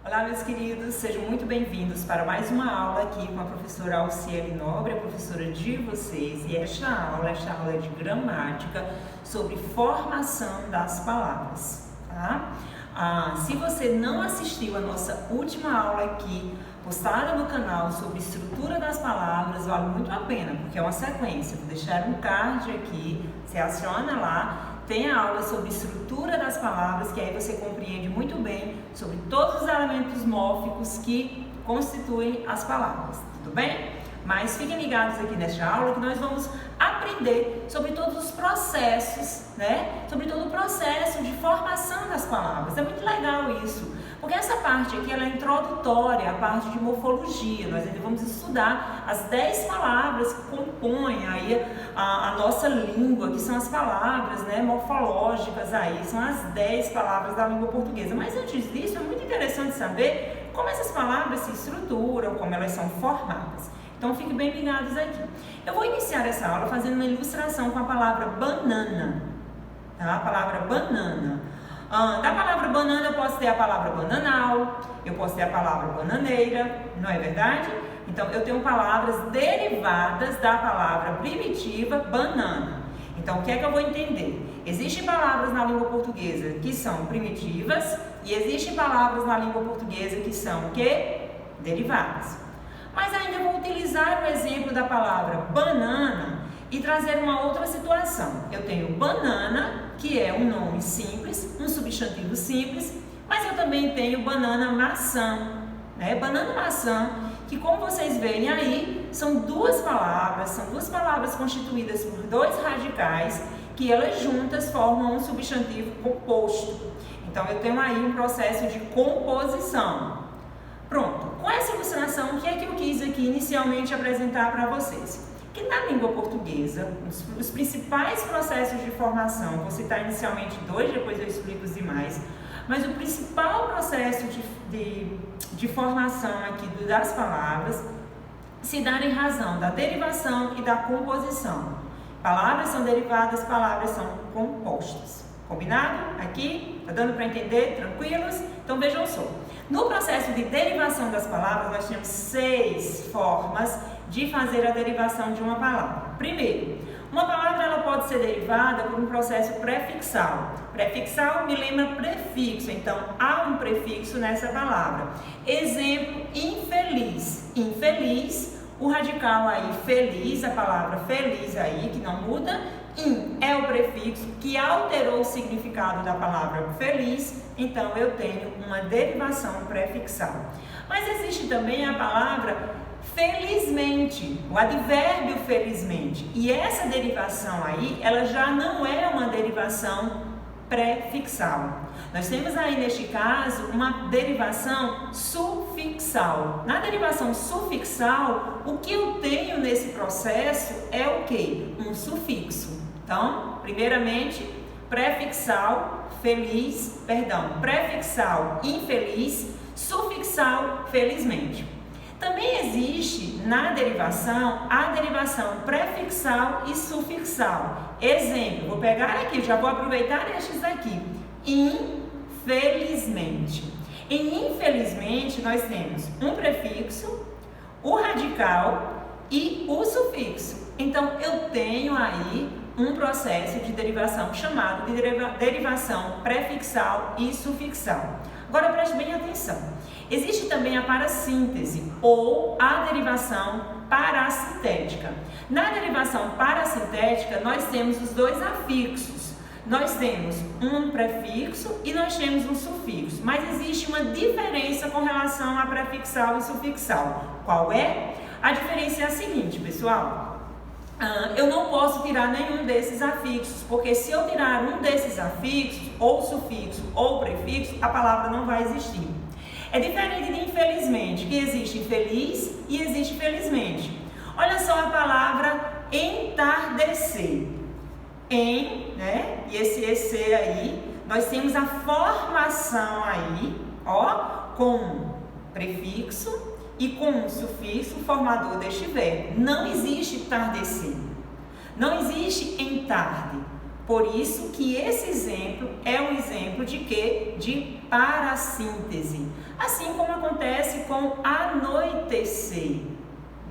Olá, meus queridos, sejam muito bem-vindos para mais uma aula aqui com a professora Alciele Nobre, a professora de vocês. E esta aula é de gramática sobre formação das palavras, tá? Se você não assistiu a nossa última aula aqui, postada no canal sobre estrutura das palavras, vale muito a pena, porque é uma sequência. Vou deixar um card aqui, você aciona lá. Tem a aula sobre estrutura das palavras, que aí você compreende muito bem sobre todos os elementos mórficos que constituem as palavras, tudo bem? Mas fiquem ligados aqui nesta aula que nós vamos aprender sobre todos os processos, Sobre todo o processo de formação das palavras. É muito legal isso, porque essa parte aqui ela é introdutória, a parte de morfologia. Nós ainda vamos estudar as 10 palavras que compõem aí a nossa língua, que são as palavras morfológicas aí, são as 10 palavras da língua portuguesa. Mas antes disso, é muito interessante saber como essas palavras se estruturam, como elas são formadas. Então fiquem bem ligados aqui. Eu vou iniciar essa aula fazendo uma ilustração com a palavra banana, tá? A palavra banana. Da palavra banana eu posso ter a palavra bananal, eu posso ter a palavra bananeira, não é verdade? Então eu tenho palavras derivadas da palavra primitiva banana. Então o que é que eu vou entender? Existem palavras na língua portuguesa que são primitivas e existem palavras na língua portuguesa que são o quê? Derivadas. Mas ainda vou utilizar o exemplo da palavra banana e trazer uma outra situação. Eu tenho banana, que é um nome simples, um substantivo simples, mas eu também tenho banana maçã, Banana maçã, que como vocês veem aí, são duas palavras constituídas por dois radicais, que elas juntas formam um substantivo composto. Então eu tenho aí um processo de composição. Pronto, com essa ilustração, o que é que eu quis aqui inicialmente apresentar para vocês? Que na língua portuguesa, os principais processos de formação, vou citar inicialmente 2, depois eu explico os demais, mas o principal processo de formação aqui das palavras se dá em razão da derivação e da composição. Palavras são derivadas, palavras são compostas. Combinado? Aqui? Tá dando para entender? Tranquilos? Então vejam só. No processo de derivação das palavras, nós temos 6 formas de fazer a derivação de uma palavra. Primeiro, uma palavra ela pode ser derivada por um processo prefixal. Prefixal me lembra prefixo, então há um prefixo nessa palavra. Exemplo, infeliz. Infeliz, o radical aí feliz, a palavra feliz aí, que não muda. In é o prefixo que alterou o significado da palavra feliz, então eu tenho uma derivação prefixal. Mas existe também a palavra felizmente, o advérbio felizmente, e essa derivação aí, ela já não é uma derivação prefixal. Nós temos aí neste caso uma derivação sufixal. Na derivação sufixal, o que eu tenho nesse processo é o quê? Um sufixo. Então, primeiramente, prefixal infeliz, sufixal felizmente. Também existe na derivação a derivação prefixal e sufixal. Exemplo, vou pegar aqui, já vou aproveitar estes aqui. Infelizmente. Em infelizmente nós temos um prefixo, o radical e o sufixo. Então eu tenho aí um processo de derivação chamado de derivação prefixal e sufixal. Agora preste bem atenção. Existe também a parassíntese ou a derivação parassintética. Na derivação parassintética nós temos os dois afixos. Nós temos um prefixo e nós temos um sufixo, mas existe uma diferença com relação a prefixal e sufixal. Qual é? A diferença é a seguinte, pessoal. Eu não posso tirar nenhum desses afixos, porque se eu tirar um desses afixos, ou sufixo ou prefixo, a palavra não vai existir. É diferente de infelizmente, que existe infeliz e existe felizmente. Olha só a palavra entardecer. E esse EC aí, nós temos a formação aí, com prefixo e com um sufixo formador deste verbo. Não existe tardecer, não existe entarde. Por isso que esse exemplo é um exemplo de quê? De parassíntese. Assim como acontece com anoitecer,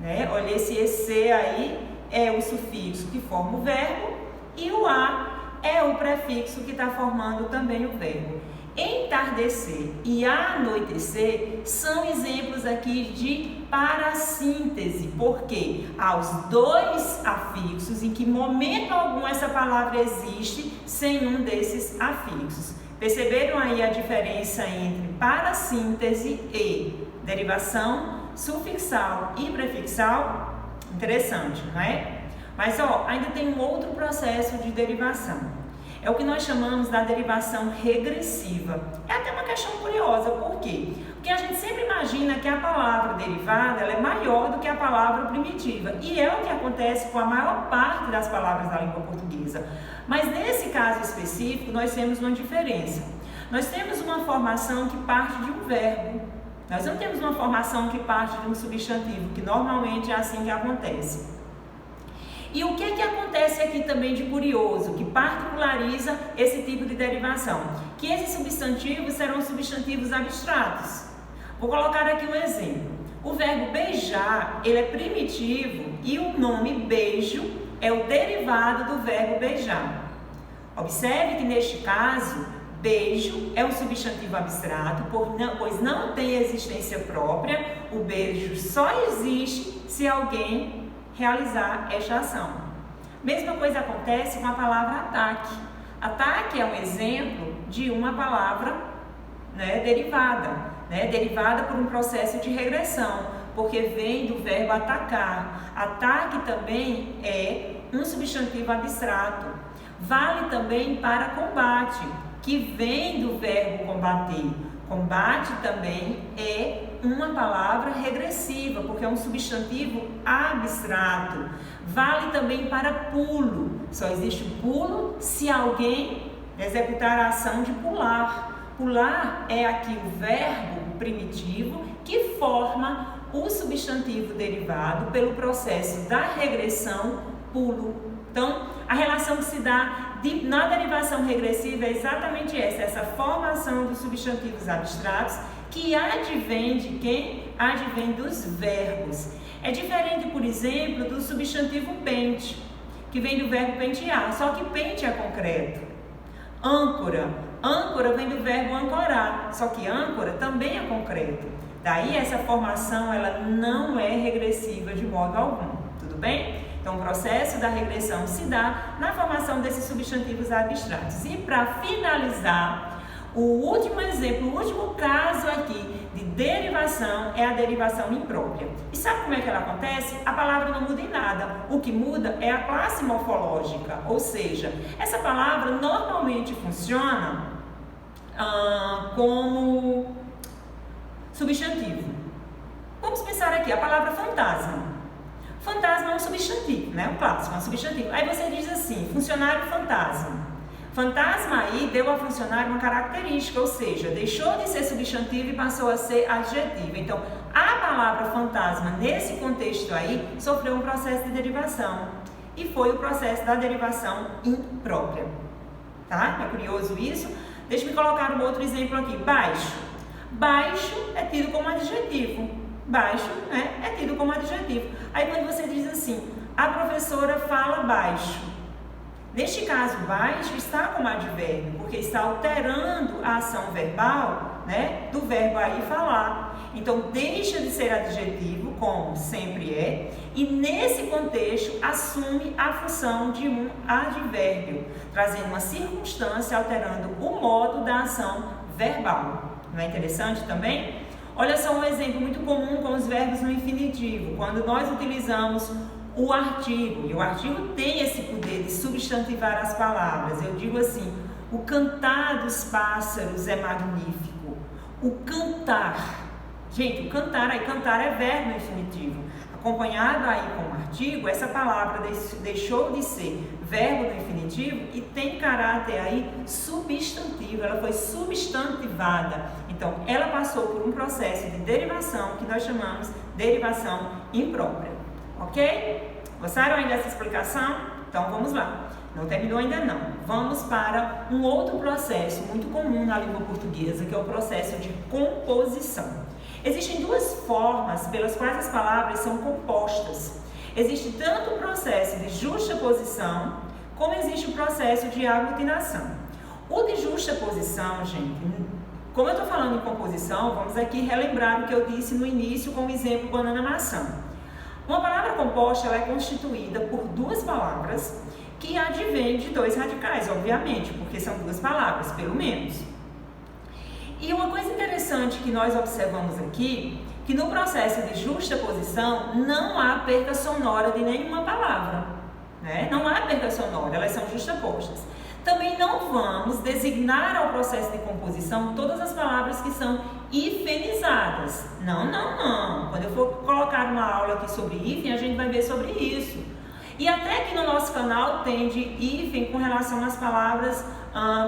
né? Olha, esse EC aí é o sufixo que forma o verbo e o A é o prefixo que está formando também o verbo. Entardecer e anoitecer são exemplos aqui de parassíntese, porque há os dois afixos, em que momento algum essa palavra existe sem um desses afixos. Perceberam aí a diferença entre parassíntese e derivação sufixal e prefixal? Interessante, não é? Mas ainda tem um outro processo de derivação. É o que nós chamamos da derivação regressiva. É até uma questão curiosa, por quê? Porque a gente sempre imagina que a palavra derivada ela é maior do que a palavra primitiva. E é o que acontece com a maior parte das palavras da língua portuguesa. Mas nesse caso específico, nós temos uma diferença. Nós temos uma formação que parte de um verbo. Nós não temos uma formação que parte de um substantivo, que normalmente é assim que acontece. E o que acontece aqui também de curioso, que particulariza esse tipo de derivação? Que esses substantivos serão substantivos abstratos. Vou colocar aqui um exemplo. O verbo beijar, ele é primitivo e o nome beijo é o derivado do verbo beijar. Observe que neste caso, beijo é um substantivo abstrato, pois não tem existência própria. O beijo só existe se alguém realizar esta ação. Mesma coisa acontece com a palavra ataque. Ataque é um exemplo de uma palavra, derivada por um processo de regressão, porque vem do verbo atacar. Ataque também é um substantivo abstrato. Vale também para combate, que vem do verbo combater. Combate também é uma palavra regressiva, porque é um substantivo abstrato. Vale também para pulo. Só existe o pulo se alguém executar a ação de pular. Pular é aqui o verbo primitivo que forma o substantivo derivado pelo processo da regressão pulo. Então, a relação que se dá na derivação regressiva é exatamente essa formação dos substantivos abstratos que advém de quem? Advém dos verbos. É diferente, por exemplo, do substantivo pente, que vem do verbo pentear, só que pente é concreto. Âncora. Âncora vem do verbo ancorar, só que âncora também é concreto. Daí essa formação ela não é regressiva de modo algum, tudo bem? Então, o processo da regressão se dá na formação desses substantivos abstratos. E para finalizar, o último exemplo, o último caso aqui de derivação é a derivação imprópria. E sabe como é que ela acontece? A palavra não muda em nada. O que muda é a classe morfológica, ou seja, essa palavra normalmente funciona como substantivo. Vamos pensar aqui, a palavra fantasma. Fantasma é um substantivo, né? Um clássico, é um substantivo. Aí você diz assim, funcionário fantasma. Fantasma aí deu ao funcionário uma característica, ou seja, deixou de ser substantivo e passou a ser adjetivo. Então, a palavra fantasma, nesse contexto aí, sofreu um processo de derivação. E foi o processo da derivação imprópria. Tá? É curioso isso? Deixa eu colocar um outro exemplo aqui. Baixo. Baixo é tido como adjetivo. Baixo, né, é tido como adjetivo. Aí quando você diz assim, a professora fala baixo. Neste caso, baixo está como advérbio, porque está alterando a ação verbal, né, do verbo aí falar. Então, deixa de ser adjetivo, como sempre é, e nesse contexto assume a função de um advérbio, trazendo uma circunstância alterando o modo da ação verbal. Não é interessante também? Olha só um exemplo muito comum com os verbos no infinitivo, quando nós utilizamos o artigo, e o artigo tem esse poder de substantivar as palavras. Eu digo assim, o cantar dos pássaros é magnífico. O cantar, gente, o cantar, aí cantar é verbo no infinitivo. Acompanhado aí com o artigo, essa palavra deixou de ser verbo no infinitivo e tem caráter aí substantivo, ela foi substantivada. Então, ela passou por um processo de derivação que nós chamamos de derivação imprópria. Ok? Gostaram aí dessa explicação? Então, vamos lá. Não terminou ainda não. Vamos para um outro processo muito comum na língua portuguesa, que é o processo de composição. Existem duas formas pelas quais as palavras são compostas. Existe tanto o processo de justaposição, como existe o processo de aglutinação. O de justaposição, gente, como eu estou falando em composição, vamos aqui relembrar o que eu disse no início com o exemplo banana-maçã. Uma palavra composta ela é constituída por duas palavras que advêm de dois radicais, obviamente, porque são duas palavras, pelo menos. E uma coisa interessante que nós observamos aqui, que no processo de justaposição não há perda sonora de nenhuma palavra, né? Não há perda sonora, elas são justapostas. Também não vamos designar ao processo de composição todas as palavras que são hifenizadas. Não. Quando eu for colocar uma aula aqui sobre hífen, a gente vai ver sobre isso. E até que no nosso canal tem de hífen com relação às palavras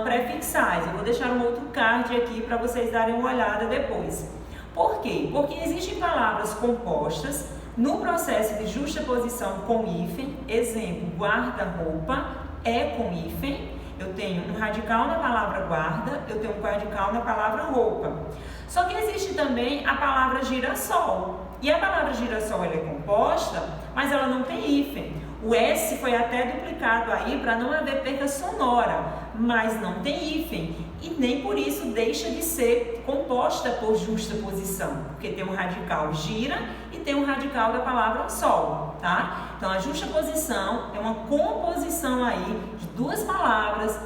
prefixais. Eu vou deixar um outro card aqui para vocês darem uma olhada depois. Por quê? Porque existem palavras compostas no processo de justaposição com hífen. Exemplo, guarda-roupa é com hífen. Eu tenho um radical na palavra guarda, eu tenho um radical na palavra roupa. Só que existe também a palavra girassol. E a palavra girassol ela é composta, mas ela não tem hífen. O S foi até duplicado aí para não haver perda sonora, mas não tem hífen. E nem por isso deixa de ser composta por justaposição, porque tem um radical gira e tem um radical da palavra sol, tá? Então a justaposição é uma composição aí de duas palavras,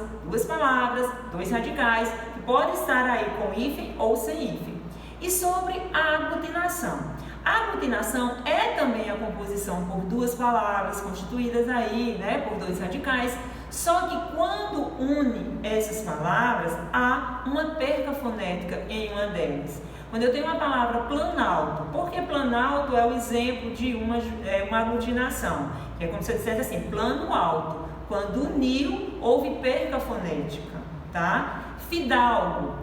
dois radicais, que pode estar aí com hífen ou sem hífen. E sobre a aglutinação. A aglutinação é também a composição por duas palavras constituídas aí, né, por dois radicais, só que quando une essas palavras, há uma perca fonética em uma delas. Quando eu tenho uma palavra planalto, porque planalto é o exemplo de uma aglutinação, que é como se eu dissesse assim, plano alto. Quando uniu, houve perca fonética, tá? Fidalgo,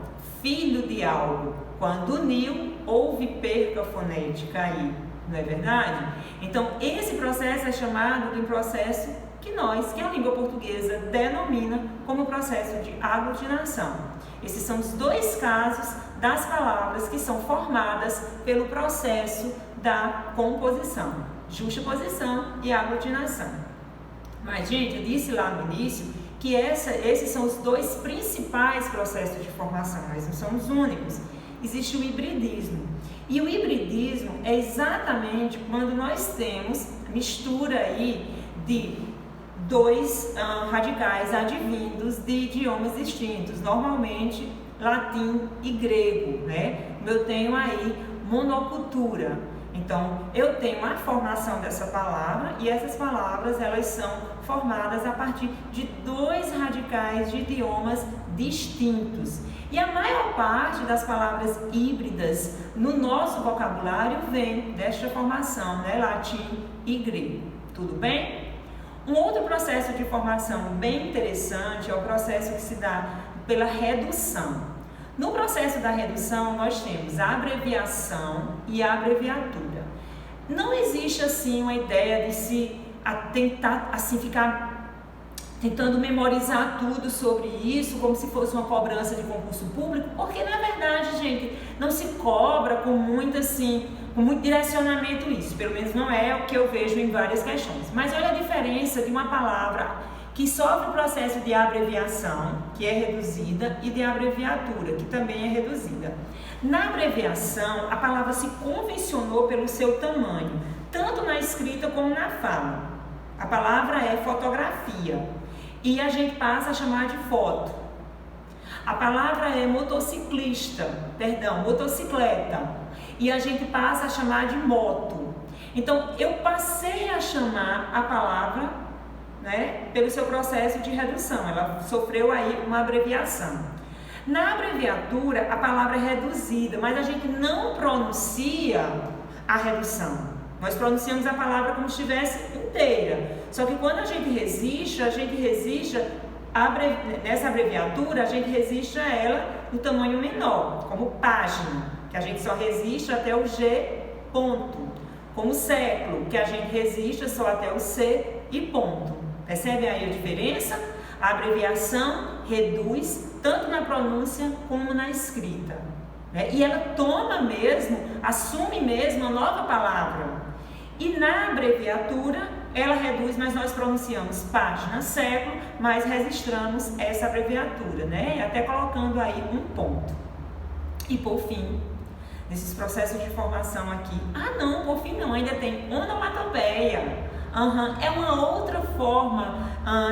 filho de algo. Quando uniu, houve perca fonética aí, não é verdade? Então, esse processo é chamado de processo que a língua portuguesa denomina como processo de aglutinação. Esses são os dois casos das palavras que são formadas pelo processo da composição, justaposição e aglutinação. Mas, gente, eu disse lá no início que esses são os dois principais processos de formação, mas não são os únicos. Existe o hibridismo. E o hibridismo é exatamente quando nós temos mistura aí de dois radicais advindos de idiomas distintos, normalmente latim e grego, né? Eu tenho aí monocultura. Então, eu tenho a formação dessa palavra e essas palavras elas são formadas a partir de dois radicais de idiomas distintos. E a maior parte das palavras híbridas no nosso vocabulário vem desta formação, né? Latim e grego. Tudo bem? Um outro processo de formação bem interessante é o processo que se dá pela redução. No processo da redução, nós temos a abreviação e a abreviatura. Não existe assim uma ideia de se tentar assim ficar tentando memorizar tudo sobre isso, como se fosse uma cobrança de concurso público, porque na verdade, gente, não se cobra com muito direcionamento isso, pelo menos não é o que eu vejo em várias questões. Mas olha a diferença de uma palavra que sofre o processo de abreviação, que é reduzida, e de abreviatura, que também é reduzida. Na abreviação, a palavra se convencionou pelo seu tamanho, tanto na escrita como na fala. A palavra é fotografia e a gente passa a chamar de foto. A palavra é motocicleta e a gente passa a chamar de moto. Então, eu passei a chamar a palavra, né, pelo seu processo de redução, ela sofreu aí uma abreviação. Na abreviatura, a palavra é reduzida, mas a gente não pronuncia a redução. Nós pronunciamos a palavra como se estivesse inteira. Só que quando a gente registra, nessa abreviatura, a gente registra ela no tamanho menor, como página, que a gente só registra até o G ponto. Como século, que a gente registra só até o C e ponto. Percebe aí a diferença? A abreviação reduz tanto na pronúncia como na escrita, né? E ela toma mesmo, assume mesmo uma nova palavra. E na abreviatura, ela reduz, mas nós pronunciamos página, século, mas registramos essa abreviatura, né? Até colocando aí um ponto. E por fim, nesses processos de formação aqui, não, por fim não, ainda tem onomatopeia. É uma outra forma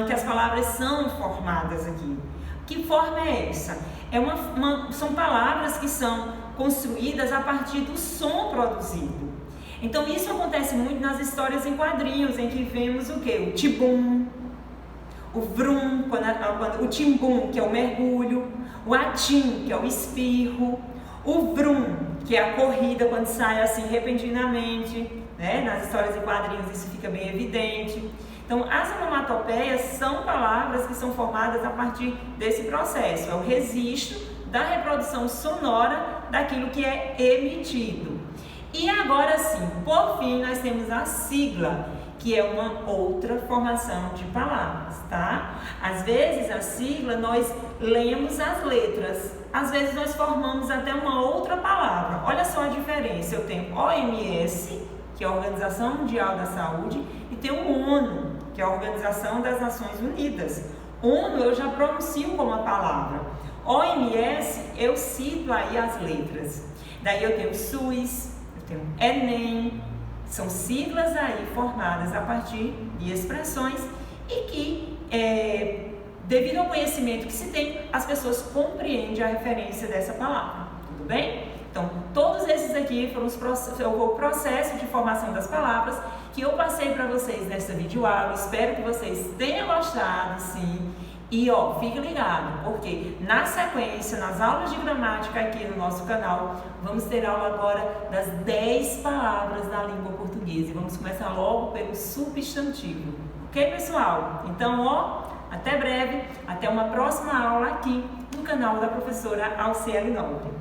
que as palavras são formadas aqui. Que forma é essa? São palavras que são construídas a partir do som produzido. Então isso acontece muito nas histórias em quadrinhos, em que vemos o quê? O tibum, o vrum, o timbum, que é o mergulho, o atim, que é o espirro, o vrum, que é a corrida quando sai assim repentinamente, né? Nas histórias em quadrinhos isso fica bem evidente. Então as onomatopeias são palavras que são formadas a partir desse processo, é o registro da reprodução sonora daquilo que é emitido. E agora sim, por fim, nós temos a sigla, que é uma outra formação de palavras, tá? Às vezes a sigla nós lemos as letras, às vezes nós formamos até uma outra palavra. Olha só a diferença, eu tenho OMS, que é a Organização Mundial da Saúde, e tenho ONU, que é a Organização das Nações Unidas. ONU eu já pronuncio como a palavra. OMS eu cito aí as letras. Daí eu tenho SUS, eu tenho ENEM, são siglas aí formadas a partir de expressões e que, devido ao conhecimento que se tem, as pessoas compreendem a referência dessa palavra, tudo bem? Então, todos esses aqui foram o processo de formação das palavras que eu passei para vocês nessa videoaula. Espero que vocês tenham gostado, sim. E fica ligado, porque na sequência, nas aulas de gramática aqui no nosso canal, vamos ter aula agora das 10 palavras da língua portuguesa. E vamos começar logo pelo substantivo. Ok, pessoal? Então, até breve, até uma próxima aula aqui no canal da professora Alciele Nobre.